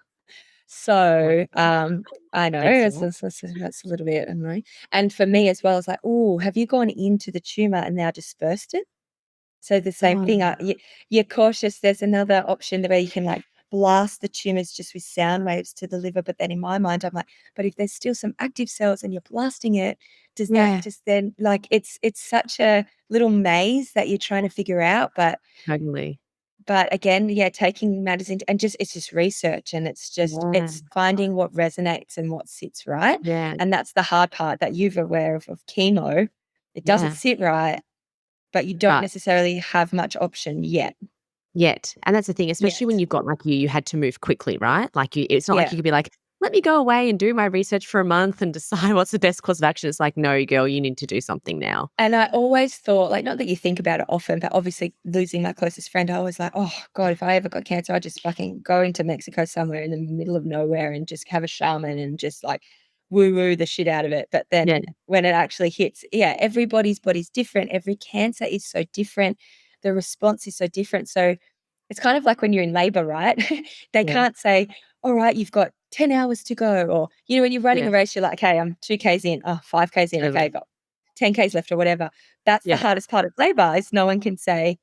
So, I know Makes sense. that's a little bit annoying. And for me as well, it's like, "Oh, have you gone into the tumor and now dispersed it?" So the same Oh, thing, you're cautious. There's another option where you can, like, blast the tumors just with sound waves to the liver, but then in my mind, I'm like, "But if there's still some active cells and you're blasting it, does that yeah, just then" like, it's such a little maze that you're trying to figure out, totally. but again, yeah, taking matters into and just it's just research and Yeah. it's finding what resonates and what sits right, Yeah. and that's the hard part that you're aware of chemo. It doesn't Yeah. sit right, but you don't But necessarily have much option yet. yet, and that's the thing, especially when Yet. you've got like you had to move quickly, right? Like it's not like Yeah. you could be like, "Let me go away and do my research for a month and decide what's the best course of action." It's like, "No, girl, you need to do something now." And I always thought, like, not that you think about it often, but obviously losing my closest friend, I was like, "Oh god, if I ever got cancer, I'd just fucking go into Mexico somewhere in the middle of nowhere and just have a shaman and just, like, woo-woo the shit out of it." But Yeah. then when it actually hits, yeah, everybody's body's different. Every cancer is so different. The response is so different. So it's kind of like when you're in labor, right? They Yeah. can't say, "All right, you've got 10 hours to go," or, when you're running Yeah. a race, you're like, "Okay, I'm 2 Ks in. Oh, 5 Ks in. Okay, Totally. got 10 Ks left," or whatever. That's the Yeah. hardest part of labor is no one can say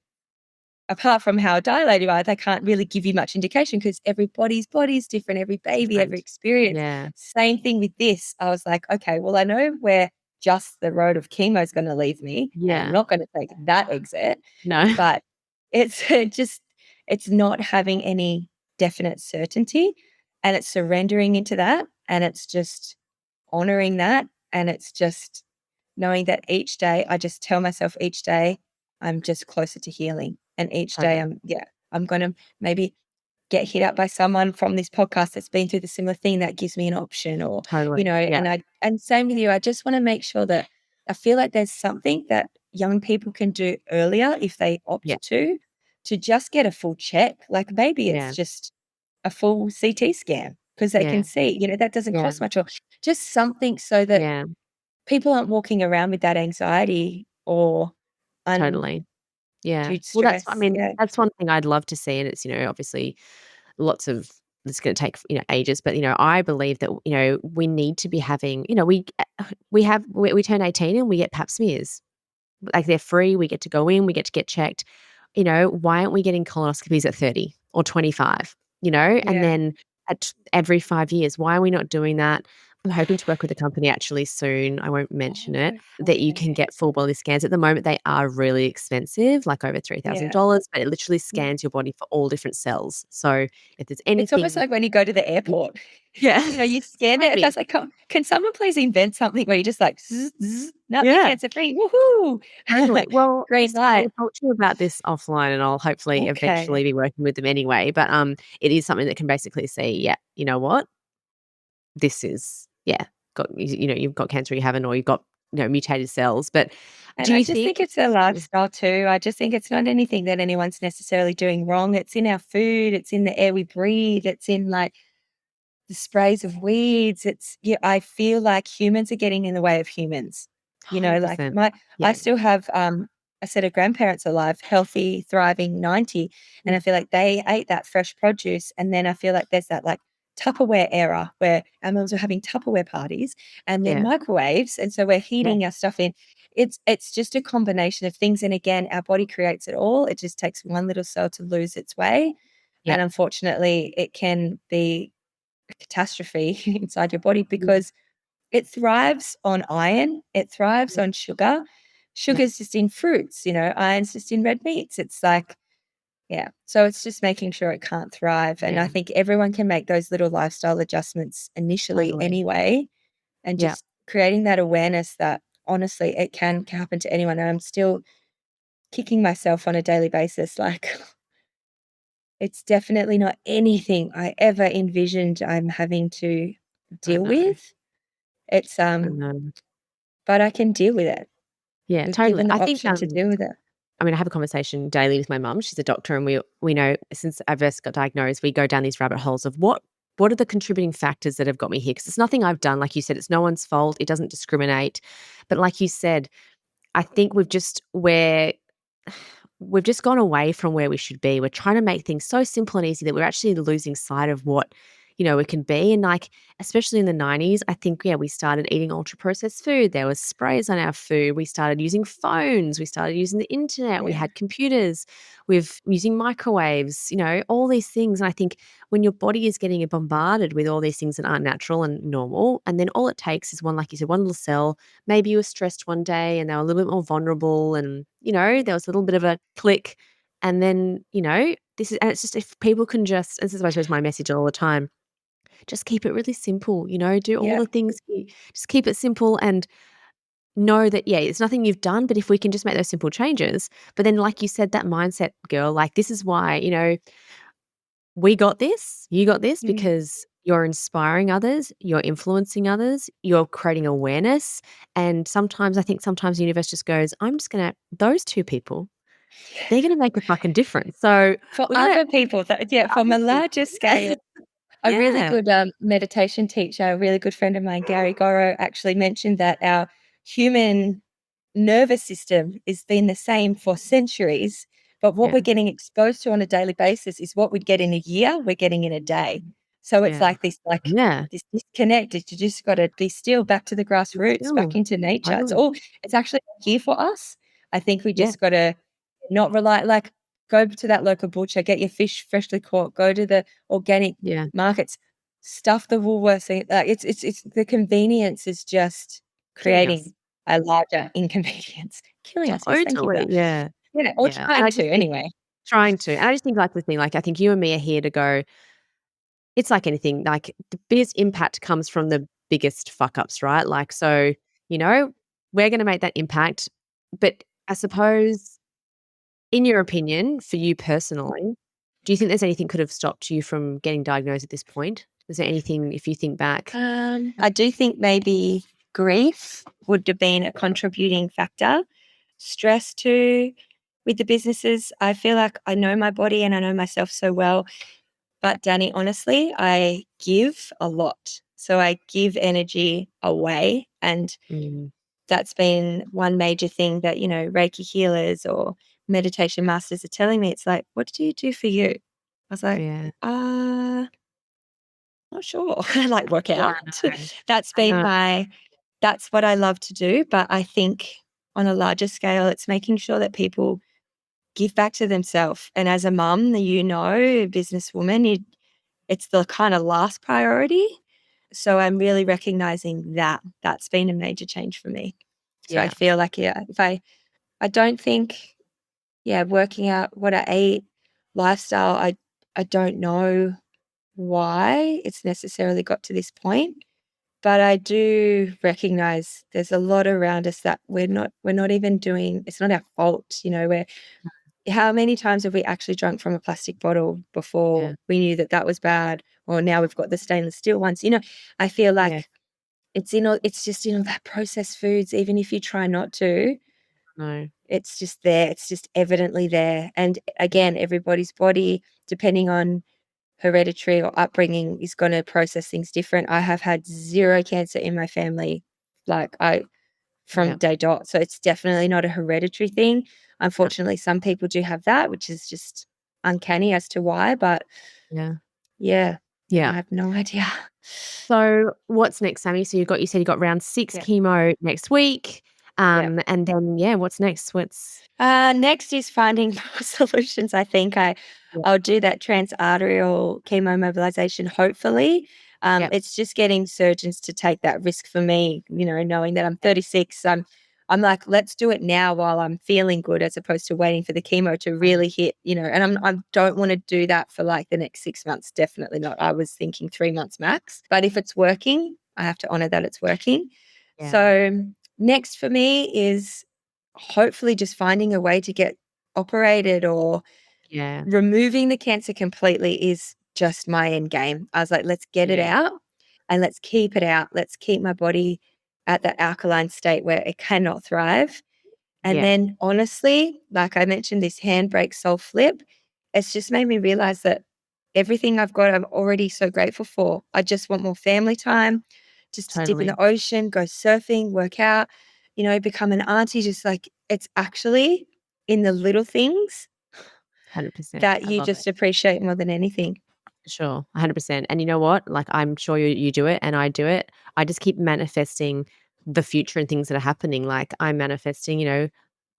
apart from how dilated you are, they can't really give you much indication because everybody's body is different, every baby, every Different. experience. Yeah. Same thing with this. I was like, "Okay, well, I know where just the road of chemo is gonna leave me, and I'm Yeah. not gonna take that exit." No. But it's just it's not having any definite certainty, and it's surrendering into that, and it's just honoring that, and it's just knowing that each day I just tell myself each day, I'm just closer to healing, and each day Totally. I'm gonna maybe get hit up by someone from this podcast that's been through the similar thing that gives me an option or, Totally. Yeah. and same with you, I just wanna make sure that I feel like there's something that young people can do earlier if they Yeah. opt to just get a full check. Like, maybe it's Yeah. just a full CT scan because they can Yeah. see, that doesn't Yeah. cost much or just something so that Yeah. people aren't walking around with that anxiety or undue Totally. Yeah. Well, stress. Yeah, that's one thing I'd love to see, and it's, obviously lots of it's gonna take, ages, but, I believe that, we need to be having, we turn 18 and we get pap smears. Like, they're free, we get to go in, we get to get checked. Why aren't we getting colonoscopies at 30 or 25? And yeah. then at every 5 years, why are we not doing that? I'm hoping to work with a company actually soon, I won't mention it, Oh, that you can okay. get full body scans. At the moment, they are really expensive, like over Yeah. $3,000, but it literally scans your body for all different cells. So if there's It's almost anything. like when you go to the airport. Yeah. You scan it, Totally. that's like, can someone please invent something where you just like, zzz, zzz, nope, you're Yeah. cancer free, woohoo! Totally. Well, Green I'll light. talk to you about this offline, and I'll hopefully eventually Okay. be working with them anyway. But it is something that can basically say, yeah, you know what, this is got you've got cancer, you haven't, or you've got mutated cells. But And do I you just think? think it's a lifestyle too. I just think it's not anything that anyone's necessarily doing wrong. It's in our food, it's in the air we breathe, it's in like the sprays of weeds. I feel like humans are getting in the way of humans. one Hundred Like percent. I Yeah. still have a set of grandparents alive, healthy, thriving, 90. And I feel like they ate that fresh produce. And then I feel like there's that like Tupperware era where our mums were having Tupperware parties and then Yeah. microwaves. And so we're Yeah. heating our stuff in. It's just a combination of things. And again, our body creates it all. It just takes one little cell to lose its way. Yeah. And unfortunately, it can be a catastrophe inside your body because it thrives on iron, it thrives on sugar. Yeah. Sugar's just in fruits, iron's just in red meats. It's like, yeah. So it's just making sure it can't thrive. And I Yeah. think everyone can make those little lifestyle adjustments initially Totally. anyway, and Yeah. just creating that awareness that honestly it can happen to anyone. And I'm still kicking myself on a daily basis. Like it's definitely not anything I ever envisioned I'm having to I deal know. with. It's I know. but I can deal with it. Yeah, We've totally. given the I think, option to deal with it. I mean, I have a conversation daily with my mum. She's a doctor, and we know since I first got diagnosed, we go down these rabbit holes of what are the contributing factors that have got me here? Because it's nothing I've done. Like you said, it's no one's fault. It doesn't discriminate. But like you said, I think we've just gone away from where we should be. We're trying to make things so simple and easy that we're actually losing sight of what, it can be. And like, especially in the 90s, I think, yeah, we started eating ultra processed food. There was sprays on our food. We started using phones. We started using the internet. We Yeah. had computers. We've using microwaves, all these things. And I think when your body is getting bombarded with all these things that aren't natural and normal, and then all it takes is one, like you said, one little cell. Maybe you were stressed one day and they were a little bit more vulnerable, and there was a little bit of a click, and then and it's just, if people can just, this is I suppose my message all the time, just keep it really simple, do all Yeah. the things, just keep it simple, and know that, yeah, it's nothing you've done, but if we can just make those simple changes. But then, like you said, that mindset, girl, like, this is why, we got this, you got this, Mm. because you're inspiring others, you're influencing others, you're creating awareness. And sometimes, I think sometimes the universe just goes, I'm just gonna, those two people, they're gonna make a fucking difference. So For we're gonna, other people that from other a larger people. scale, a really Yeah. good, meditation teacher, a really good friend of mine, Gary Goro, actually mentioned that our human nervous system has been the same for centuries, but what Yeah. we're getting exposed to on a daily basis is what we'd get in a year, we're getting in a day. So it's Yeah. like Yeah. this disconnect. You just gotta be still, back to the grassroots, back Still. into nature. Totally. It's actually here for us. I think we Yeah. just gotta not rely, like, go to that local butcher, get your fish freshly caught, go to the organic Yeah. markets, stuff the Woolworths, like, it's the convenience is just Killing us. creating a larger inconvenience. Killing us, yes, thank you for Totally. that. Yeah. Or Yeah. And trying I to just think, anyway. trying to. And I just think, like, the thing, like, I think you and me are here to go, it's like anything, like, the biggest impact comes from the biggest fuck ups, right? Like, so, you know, we're gonna make that impact. But I suppose, in your opinion, for you personally, do you think there's anything could have stopped you from getting diagnosed at this point? Is there anything, if you think back? I do think maybe grief would have been a contributing factor. Stress too with the businesses. I feel like I know my body and I know myself so well. But Danny, honestly, I give a lot. So I give energy away. And Mm, that's been one major thing that, Reiki healers or meditation masters are telling me. It's like, what do you do for you? I was like, yeah. not sure. I like work Yeah, out. I know. That's I been know. that's what I love to do. But I think on a larger scale, it's making sure that people give back to themselves. And as a mum, a businesswoman, it's the kind of last priority. So I'm really recognizing that that's been a major change for me. So I Yeah. feel like, yeah, if I don't think, yeah, working out what I ate, lifestyle, I don't know why it's necessarily got to this point, but I do recognize there's a lot around us that we're not even doing. It's not our fault, we're how many times have we actually drunk from a plastic bottle before Yeah. we knew that that was bad? Or now we've got the stainless steel ones. I feel Yeah. like it's just, that processed foods, even if you try not to, No. it's just there. It's just evidently there. And again, everybody's body, depending on hereditary or upbringing, is going to process things different. I have had zero cancer in my family, like from Yeah. day dot. So it's definitely not a hereditary thing. Unfortunately, some people do have that, which is just uncanny as to why, but Yeah. yeah, I Yeah. have no idea. So what's next, Sammy? So you said you got round 6 Yeah, chemo next week. yeah. And then, yeah, what's next? Next is finding more solutions. I think Yep, I'll do that transarterial chemo mobilization, hopefully. yep, It's just getting surgeons to take that risk for me, knowing that I'm 36. I'm like, let's do it now while I'm feeling good, as opposed to waiting for the chemo to totally. really hit, and I don't want to do that for like the next 6 months. Definitely not. I was thinking 3 months max. But if it's working, I have to honor that it's working. Yeah, So next for me is hopefully just finding a way to get operated, or yeah, removing the cancer completely is just my end game. I was like, let's get it yeah, out and let's keep it out. Let's keep my body at that alkaline state where it cannot thrive. And yeah, then honestly, like I mentioned, this handbrake soul flip, it's just made me realize that everything I've got, I'm already so grateful for. I just want more family time, just to dip in totally. the ocean, go surfing, work out, become an auntie. Just like it's actually in the little things 100%. that I you love it. just appreciate more than anything. Sure, 100%. And you know what? Like, I'm sure you do it and I do it. I just keep manifesting the future and things that are happening. Like, I'm manifesting,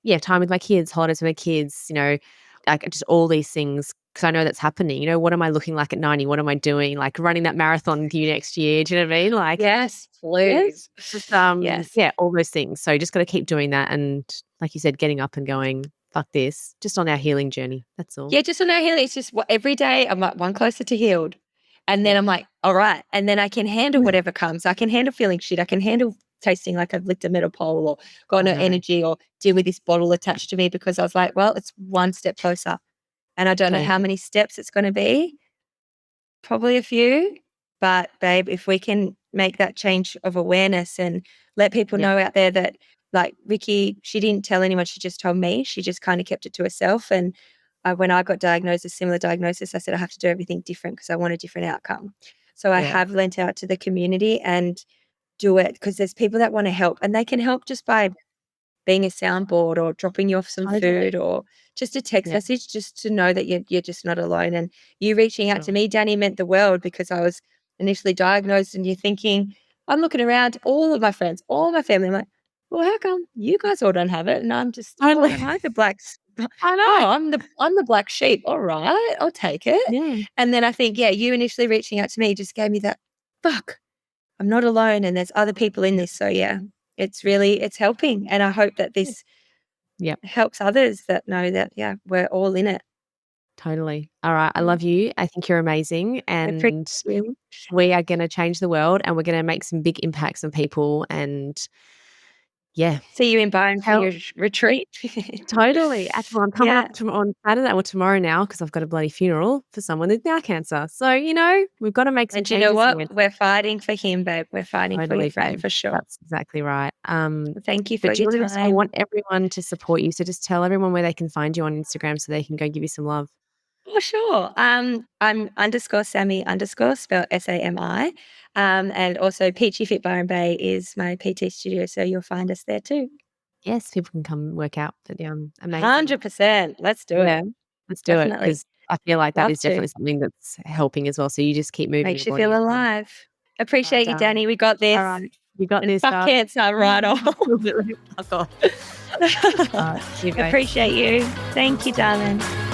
yeah, time with my kids, holidays with my kids, like just all these things because I know that's happening. What am I looking like at 90? What am I doing? Like running that marathon with you next year. Do you know what I mean? Like, Yes, yes, please. just, Yes. yeah, all those things. So you just got to keep doing that. And like you said, getting up and going, fuck this, just on our healing journey. That's all. Yeah, just on our healing. It's just every day I'm like one closer to healed. And then Yep. I'm like, all right. And then I can handle whatever comes. I can handle feeling shit. I can handle tasting like I've licked a metal pole, or got I no know. energy, or deal with this bottle attached to me, because I was like, well, it's one step closer. And I don't know how Totally. many steps it's going to be. Probably a few, but babe, if we can make that change of awareness and let people Yep. know out there that, like Vicky, she didn't tell anyone, she just told me. She just kind of kept it to herself. And when I got diagnosed, a similar diagnosis, I said I have to do everything different because I want a different outcome. So I Yeah. have lent out to the community and do it, because there's people that want to help, and they can help just by being a soundboard, or dropping you off some Totally. food, or just a text Yeah. message, just to know that you're just not alone. And you reaching out to Sure. me, Danny, meant the world, because I was initially diagnosed, and you're thinking, I'm looking around, all of my friends, all my family, I'm like, well, how come you guys all don't have it? And I'm just, Totally. oh, am I the black I know. oh, I'm the black sheep. All right, I'll take it. Yeah. And then I think, yeah, you initially reaching out to me just gave me that, fuck, I'm not alone, and there's other people in Yep. this. So yeah, it's helping. And I hope that Yeah. this Yep. helps others that know that, yeah, we're all in it. Totally. All right. I Mm. love you. I think you're amazing. I appreciate And you. we are going to change the world and we're going to make some big impacts on people. And yeah, See you in Byron for help. your retreat. Totally. Actually, I'm coming Yeah. up on Saturday or tomorrow now because I've got a bloody funeral for someone with now cancer. So, we've got to make some And you know changes what? here. We're fighting for him, babe. We're fighting for your Totally, friend babe. for sure. That's exactly right. Thank you for But your really, I time. want everyone to support you. So just tell everyone where they can find you on Instagram so they can go give you some love. Oh, sure. I'm underscore Sami underscore, spelled Sami. And also Peachy Fit Byron Bay is my PT studio. So you'll find us there too. Yes, people can come work out. But amazing. 100%. Let's do it. Yeah, let's do it Definitely. because I feel like that Love is to. definitely something that's helping as well. So you just keep moving your Makes you body feel as well. alive. All right, Appreciate you, darling. Danny. We got All this. right, you got And this, fuck darling. cancer right off. Absolutely. Fuck off. All right, see you, babe. Appreciate you. Thank you, darling.